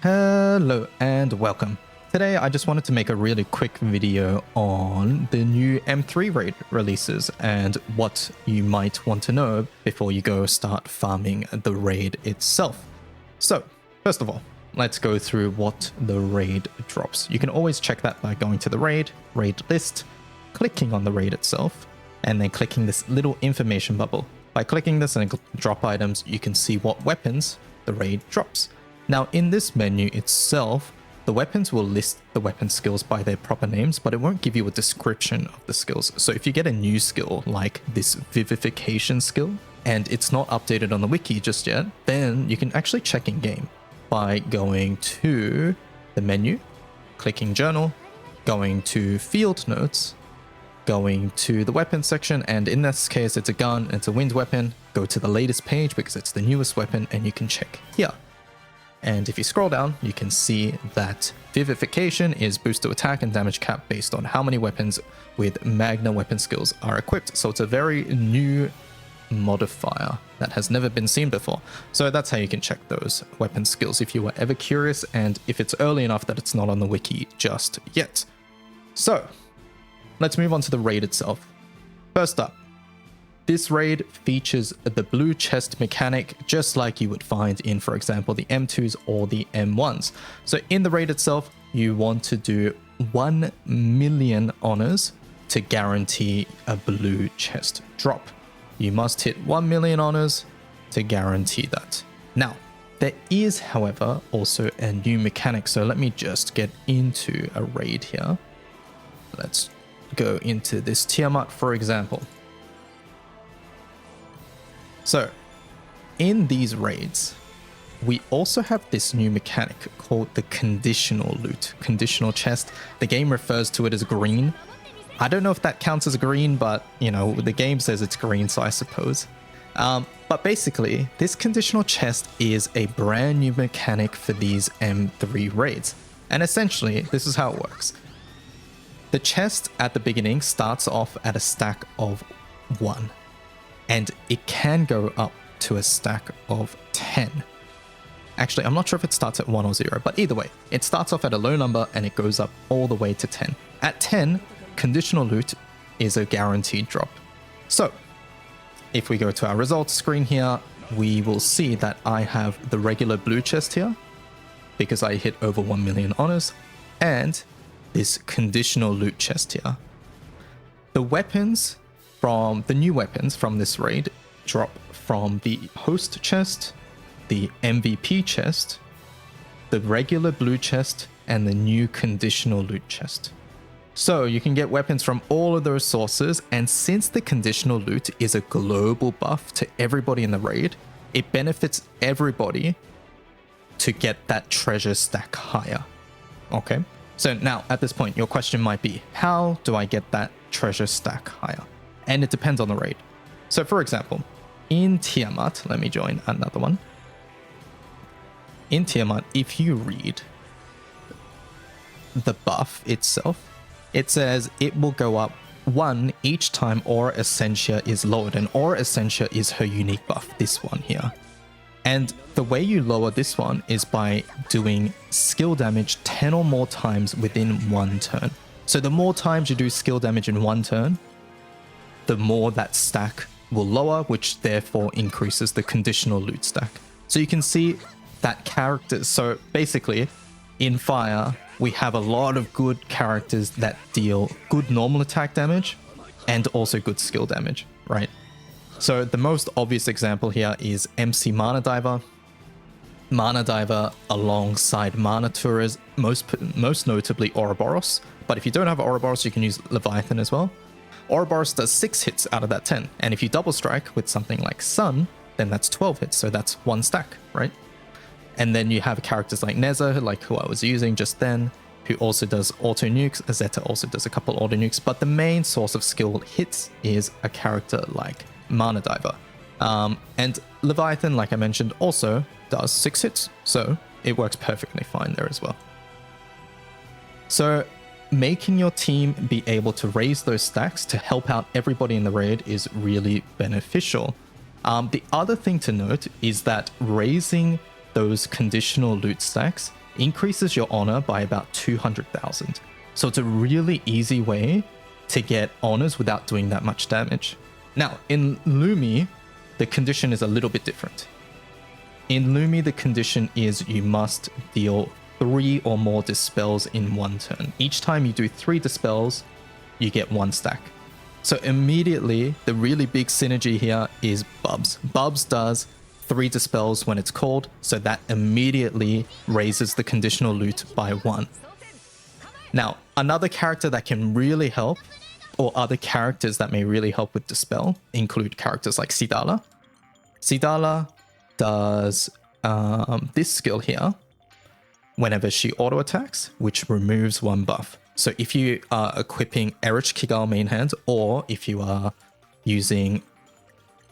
Hello and welcome. Today I just wanted to make a really quick video on the new M3 raid releases and what you might want to know before you go start farming the raid itself. So first of all, let's go through what the raid drops. You can always check that by going to the raid list, clicking on the raid itself, and then clicking this little information bubble. By clicking this and drop items, you can see what weapons the raid drops. Now in this menu itself, the weapons will list the weapon skills by their proper names, but it won't give you a description of the skills. So if you get a new skill like this vivification skill, and it's not updated on the wiki just yet, then you can actually check in game by going to the menu, clicking journal, going to field notes, going to the weapons section, and in this case it's a gun, it's a wind weapon. Go to the latest page because it's the newest weapon and you can check here. And if you scroll down, you can see that Vivification is boost to attack and damage cap based on how many weapons with Magna weapon skills are equipped. So it's a very new modifier that has never been seen before. So that's how you can check those weapon skills if you were ever curious, and if it's early enough that it's not on the wiki just yet. So let's move on to the raid itself. First up, this raid features the blue chest mechanic, just like you would find in, for example, the M2s or the M1s. So in the raid itself, you want to do 1 million honors to guarantee a blue chest drop. You must hit 1 million honors to guarantee that. Now, there is, however, also a new mechanic. So let me just get into a raid here. Let's go into this Tiamat, for example. So in these raids, we also have this new mechanic called the conditional loot, conditional chest. The game refers to it as green. I don't know if that counts as green, but you know, the game says it's green, so I suppose. But basically, this conditional chest is a brand new mechanic for these M3 raids. And essentially, this is how it works. The chest at the beginning starts off at a stack of 1. And it can go up to a stack of 10. Actually, I'm not sure if it starts at 1 or 0, but either way, it starts off at a low number and it goes up all the way to 10. At 10, conditional loot is a guaranteed drop. So if we go to our results screen here, we will see that I have the regular blue chest here because I hit over 1 million honors, and this conditional loot chest here. The weapons from the new weapons from this raid drop from the host chest, the MVP chest, the regular blue chest, and the new conditional loot chest. So you can get weapons from all of those sources, and since the conditional loot is a global buff to everybody in the raid, it benefits everybody to get that treasure stack higher. Okay, so now at this point your question might be, how do I get that treasure stack higher? And it depends on the raid. So for example, in Tiamat, let me join another one. In Tiamat, if you read the buff itself, it says it will go up 1 each time Aura Essentia is lowered. And Aura Essentia is her unique buff, this one here. And the way you lower this one is by doing skill damage 10 or more times within 1 turn. So the more times you do skill damage in 1 turn, the more that stack will lower, which therefore increases the conditional loot stack. So you can see that characters. So basically, in Fire, we have a lot of good characters that deal good normal attack damage and also good skill damage, right? So the most obvious example here is MC Mana Diver. Mana Diver alongside Mana Tourers, most notably Ouroboros. But if you don't have Ouroboros, you can use Leviathan as well. Ouroboros does 6 hits out of that 10, and if you double strike with something like Sun, then that's 12 hits, so that's 1 stack, right? And then you have characters like Neza, like who I was using just then, who also does auto nukes. Zeta also does a couple auto nukes, but the main source of skill hits is a character like Mana Diver. And Leviathan, like I mentioned, also does 6 hits, so it works perfectly fine there as well. So making your team be able to raise those stacks to help out everybody in the raid is really beneficial. The other thing to note is that raising those conditional loot stacks increases your honor by about 200,000. So it's a really easy way to get honors without doing that much damage. Now, in Lumi, the condition is a little bit different. In Lumi, the condition is you must deal 3 or more dispels in one turn. Each time you do 3 dispels, you get 1 stack. So immediately, the really big synergy here is Bubs. Bubs does 3 dispels when it's called, so that immediately raises the conditional loot by 1. Now, another character that can really help, or other characters that may really help with dispel, include characters like Sidala. Sidala does this skill here whenever she auto attacks, which removes 1 buff. So if you are equipping Erich Kigal main hand, or if you are using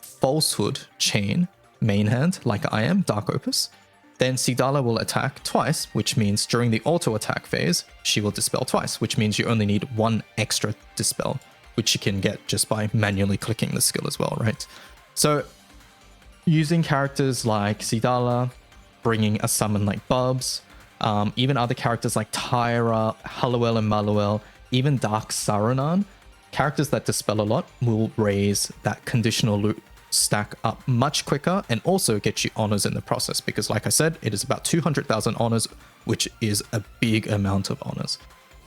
Falsehood Chain main hand, like I am, Dark Opus, then Sidala will attack twice, which means during the auto attack phase, she will dispel twice, which means you only need 1 extra dispel, which you can get just by manually clicking the skill as well, right? So using characters like Sidala, bringing a summon like Bubs, even other characters like Tyra, Hallowell and Maluel, even Dark Sarunan, characters that dispel a lot will raise that conditional loot stack up much quicker and also get you honors in the process, because like I said, it is about 200,000 honors, which is a big amount of honors.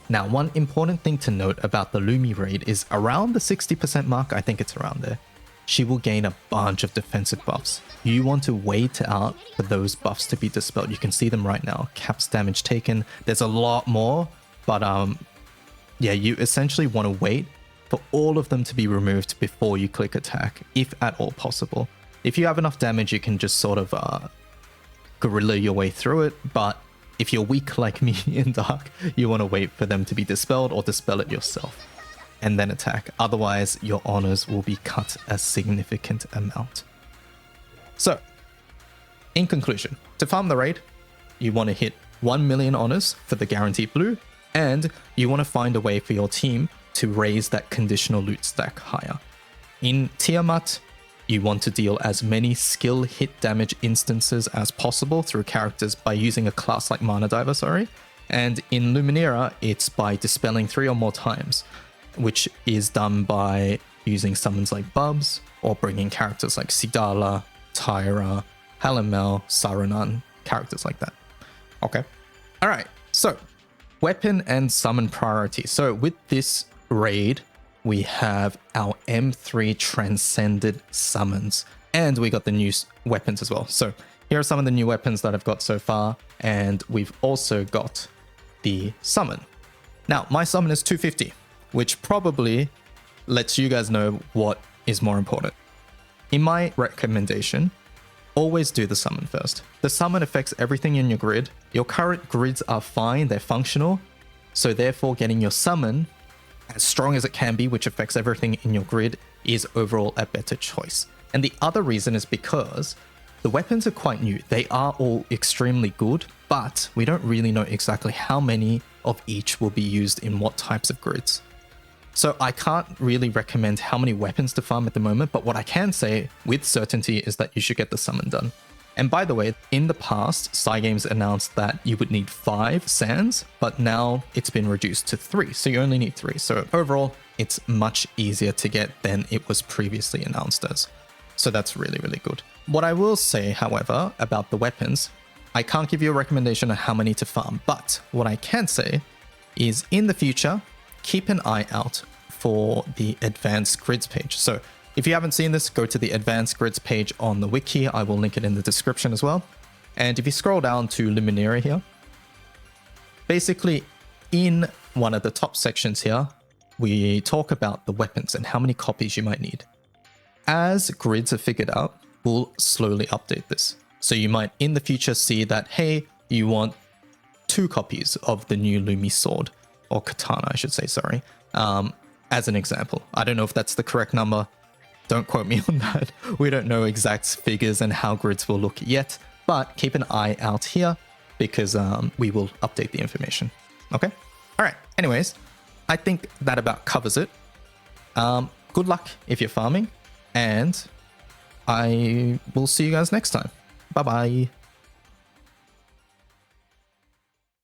Now, one important thing to note about the Lumi raid is around the 60% mark, I think it's around there, she will gain a bunch of defensive buffs. You want to wait out for those buffs to be dispelled. You can see them right now. Caps damage taken. There's a lot more, but yeah, you essentially want to wait for all of them to be removed before you click attack, if at all possible. If you have enough damage, you can just sort of guerrilla your way through it, but if you're weak like me in Dark, you want to wait for them to be dispelled or dispel it yourself and then attack. Otherwise, your honors will be cut a significant amount. So, in conclusion, to farm the raid, you want to hit 1 million honors for the guaranteed blue, and you want to find a way for your team to raise that conditional loot stack higher. In Tiamat, you want to deal as many skill hit damage instances as possible through characters by using a class like Mana Diver, and in Luminiera, it's by dispelling 3 or more times, which is done by using summons like Bubs or bringing characters like Sidala, Tyra, Halamel, Sarunan, characters like that. Okay. All right. So, weapon and summon priority. So, with this raid, we have our M3 Transcended summons, and we got the new weapons as well. So, here are some of the new weapons that I've got so far, and we've also got the summon. Now, my summon is 250, which probably lets you guys know what is more important. In my recommendation, always do the summon first. The summon affects everything in your grid. Your current grids are fine, they're functional, so therefore getting your summon as strong as it can be, which affects everything in your grid, is overall a better choice. And the other reason is because the weapons are quite new. They are all extremely good, but we don't really know exactly how many of each will be used in what types of grids. So I can't really recommend how many weapons to farm at the moment, but what I can say with certainty is that you should get the summon done. And by the way, in the past, Cygames announced that you would need 5 sands, but now it's been reduced to 3, so you only need 3. So overall, it's much easier to get than it was previously announced as. So that's really, really good. What I will say, however, about the weapons, I can't give you a recommendation on how many to farm, but what I can say is in the future, keep an eye out for the advanced grids page. So if you haven't seen this, go to the advanced grids page on the wiki. I will link it in the description as well. And if you scroll down to Luminiera here, basically in one of the top sections here, we talk about the weapons and how many copies you might need. As grids are figured out, we'll slowly update this. So you might in the future see that, hey, you want 2 copies of the new Lumi sword, or katana, I should say, sorry, as an example. I don't know if that's the correct number. Don't quote me on that. We don't know exact figures and how grids will look yet, but keep an eye out here because we will update the information. Okay? All right. Anyways, I think that about covers it. Good luck if you're farming, and I will see you guys next time. Bye-bye.